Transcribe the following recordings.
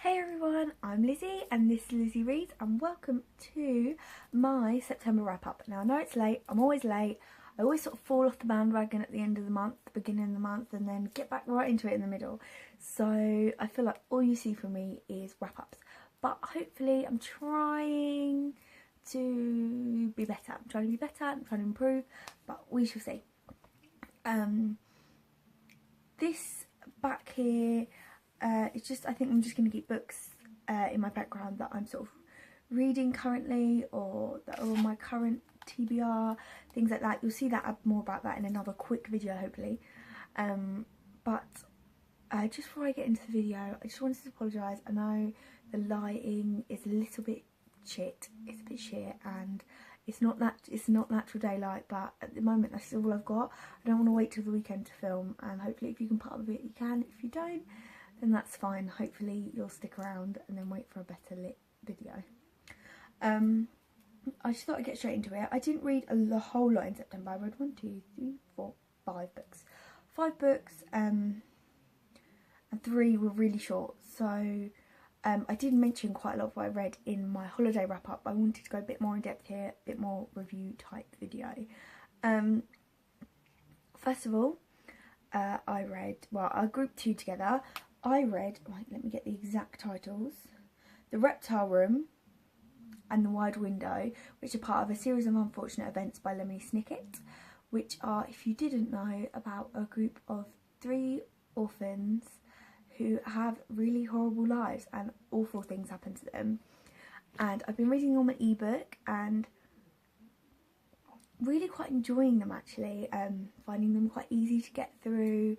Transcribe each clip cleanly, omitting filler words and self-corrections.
Hey everyone, I'm Lizzie and this is Lizzie Reads and welcome to my September wrap up. Now I know it's late, I'm always late, I always sort of fall off the bandwagon at the end of the month, the beginning of the month, and then get back right into it in the middle. So I feel like all you see from me is wrap ups, but hopefully I'm trying to be better, I'm trying to improve, but we shall see. This back here, it's just, I think I'm just going to keep books in my background that I'm sort of reading currently or that are on my current TBR, things like that. You'll see that more about that in another quick video hopefully. But just before I get into the video, I just wanted to apologise. I know the lighting is a little bit shit, it's a bit shit and it's not natural daylight, but at the moment that's all I've got. I don't want to wait till the weekend to film, and hopefully if you can put up with it you can. If you don't, then that's fine. Hopefully you'll stick around and then wait for a better lit video. I just thought I'd get straight into it. I didn't read a whole lot in September. I read 5 books. 5 books, and 3 were really short. So I did mention quite a lot of what I read in my holiday wrap up. I wanted to go a bit more in depth here, a bit more review type video. First of all, I grouped 2 together. I read, right, let me get the exact titles, The Reptile Room and The Wide Window, which are part of a series of unfortunate events by Lemony Snicket, which are, if you didn't know, about a group of 3 orphans who have really horrible lives and awful things happen to them. And I've been reading on my ebook and really quite enjoying them actually, finding them quite easy to get through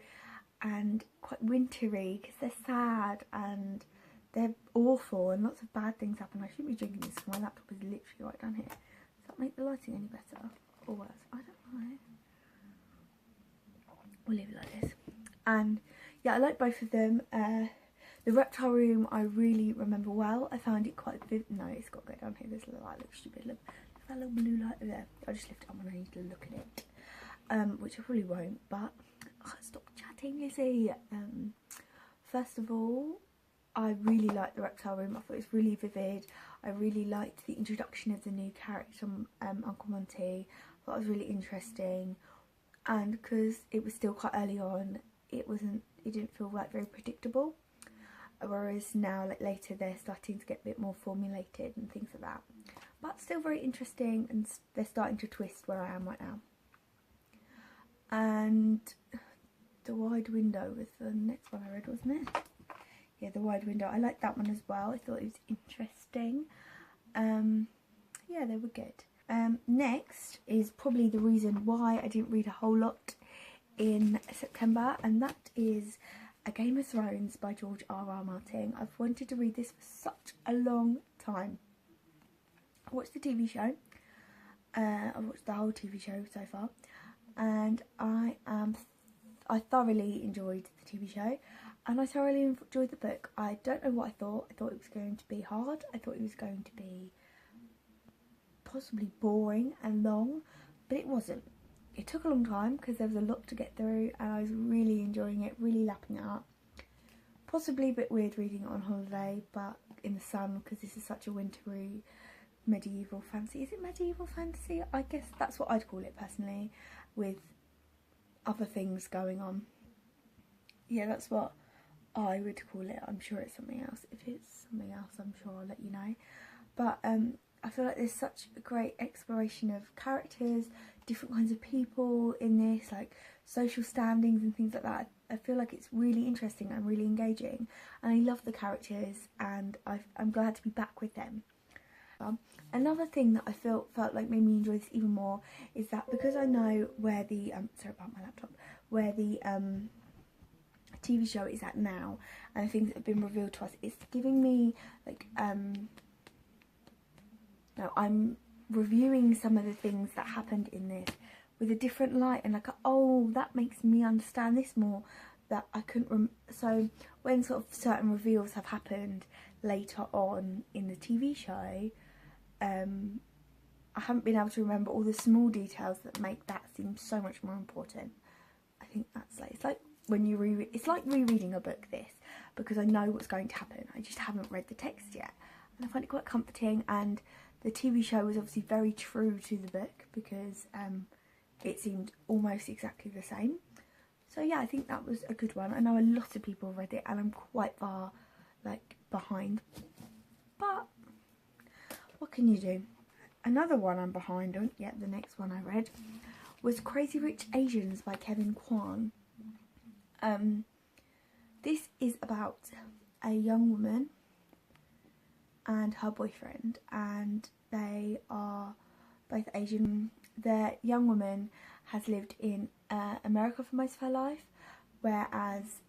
and quite wintry because they're sad and they're awful and lots of bad things happen. I shouldn't be drinking this because my laptop is literally right down here. Does that make the lighting any better or worse? I don't know. We'll leave it like this. And yeah, I like both of them. The Reptile Room I really remember well. I found it quite vivid. No, it's got to go down here. This little light looks stupid. Look, that little blue light there. I'll just lift it up when I need to look at it. Which I probably won't, but stop chatting, Lizzie. First of all, I really liked The Reptile Room. I thought it was really vivid. I really liked the introduction of the new character, Uncle Monty. I thought it was really interesting. And because it was still quite early on, it didn't feel like very predictable. Whereas now, like later, they're starting to get a bit more formulated and things like that. But still very interesting, and they're starting to twist where I am right now. And The Wide Window was the next one I read, wasn't it? Yeah, The Wide Window. I liked that one as well. I thought it was interesting. Yeah, they were good. Next is probably the reason why I didn't read a whole lot in September, and that is A Game of Thrones by George R.R. Martin. I've wanted to read this for such a long time. I watched the TV show. I've watched the whole TV show so far, and I thoroughly enjoyed the TV show, and I thoroughly enjoyed the book. I don't know what I thought. I thought it was going to be hard. I thought it was going to be possibly boring and long, but it wasn't. It took a long time because there was a lot to get through, and I was really enjoying it, really lapping it up. Possibly a bit weird reading it on holiday, but in the sun, because this is such a wintry medieval fantasy. Is it medieval fantasy? I guess that's what I'd call it personally, with other things going on. Yeah, that's what I would call it. I'm sure it's something else. If it's something else, I'm sure I'll let you know. But I feel like there's such a great exploration of characters, different kinds of people in this, like social standings and things like that. I feel like it's really interesting and really engaging, and I love the characters, and I'm glad to be back with them. Another thing that I felt like made me enjoy this even more is that because I know where the sorry about my laptop, where the TV show is at now and things that have been revealed to us, it's giving me like now I'm reviewing some of the things that happened in this with a different light, and like, oh, that makes me understand this more, that I couldn't so when sort of certain reveals have happened later on in the TV show, I haven't been able to remember all the small details that make that seem so much more important. I think that's like, it's like when you reread, it's like rereading a book, this, because I know what's going to happen. I just haven't read the text yet, and I find it quite comforting. And the TV show was obviously very true to the book because it seemed almost exactly the same. So yeah, I think that was a good one. I know a lot of people have read it, and I'm quite far like behind, but what can you do? Another one I'm behind on, yeah, the next one I read was Crazy Rich Asians by Kevin Kwan. This is about a young woman and her boyfriend, and they are both Asian. The young woman has lived in America for most of her life, whereas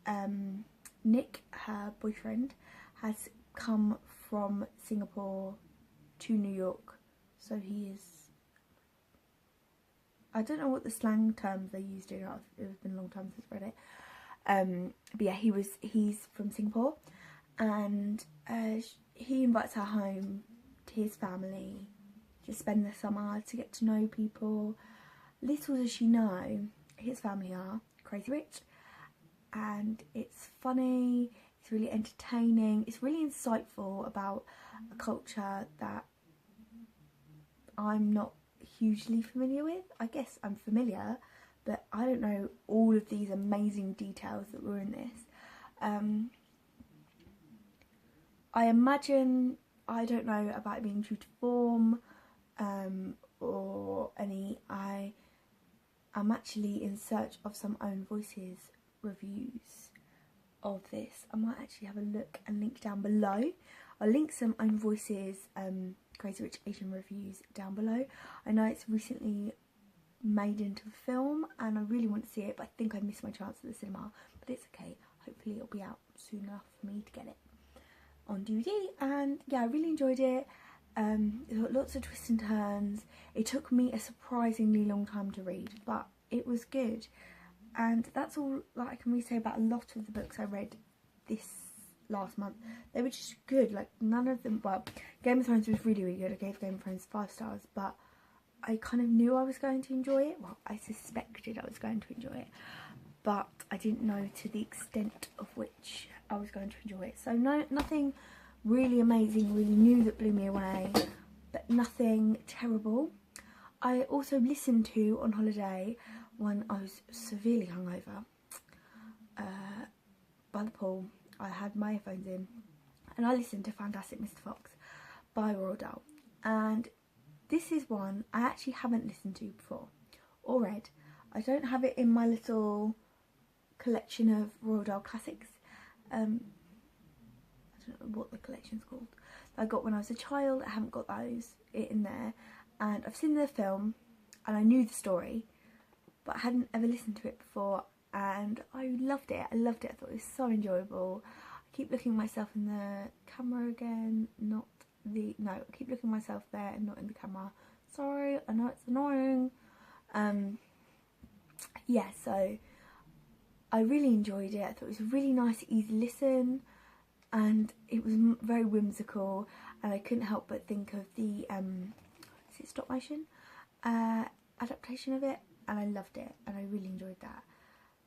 Nick, her boyfriend, has come from Singapore to New York. So he is, I don't know what the slang terms they used in it. It's been a long time since I read it. But yeah, he's from Singapore, and he invites her home to his family to spend the summer, to get to know people. Little does she know, his family are crazy rich, and it's funny, it's really entertaining, it's really insightful about a culture that I'm not hugely familiar with. I guess I'm familiar, but I don't know all of these amazing details that were in this. I imagine, I don't know about it being true to form or any. I'm actually in search of some Own Voices reviews of this. I might actually have a look and link down below. I'll link some Own Voices Crazy Rich Asian reviews down below. I know it's recently made into a film and I really want to see it, but I think I missed my chance at the cinema, but it's okay. Hopefully it'll be out soon enough for me to get it on DVD. And yeah, I really enjoyed it. It got lots of twists and turns. It took me a surprisingly long time to read, but it was good. And that's all that I can really say about a lot of the books I read this last month. They were just good. Like, none of them, well, Game of Thrones was really, really good. I gave Game of Thrones 5 stars, but I kind of knew I was going to enjoy it. Well, I suspected I was going to enjoy it, but I didn't know to the extent of which I was going to enjoy it. So no, nothing really amazing, really new that blew me away, but nothing terrible. I also listened to, on holiday, when I was severely hungover, by the pool. I had my earphones in, and I listened to Fantastic Mr. Fox by Roald Dahl. And this is one I actually haven't listened to before, or read. I don't have it in my little collection of Roald Dahl classics. I don't know what the collection's called. I got when I was a child. I haven't got those in there, and I've seen the film and I knew the story, but I hadn't ever listened to it before, and I loved it. I loved it. I thought it was so enjoyable. I keep looking at myself in the camera again, I keep looking at myself there and not in the camera. Sorry, I know it's annoying. Yeah, so I really enjoyed it. I thought it was a really nice, easy listen, and it was very whimsical, and I couldn't help but think of the is it stop motion adaptation of it, and I loved it, and I really enjoyed that.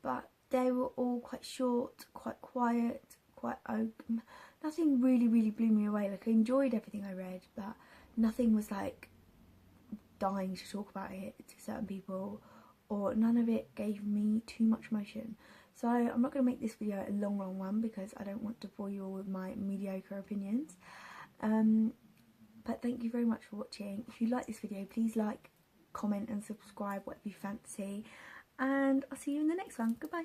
But they were all quite short, quite quiet, quite open. Nothing really blew me away. Like, I enjoyed everything I read, but nothing was like dying to talk about it to certain people, or none of it gave me too much emotion. So I'm not going to make this video a long one because I don't want to bore you all with my mediocre opinions. But thank you very much for watching. If you like this video, please like, comment and subscribe, whatever you fancy. And I'll see you in the next one. Goodbye.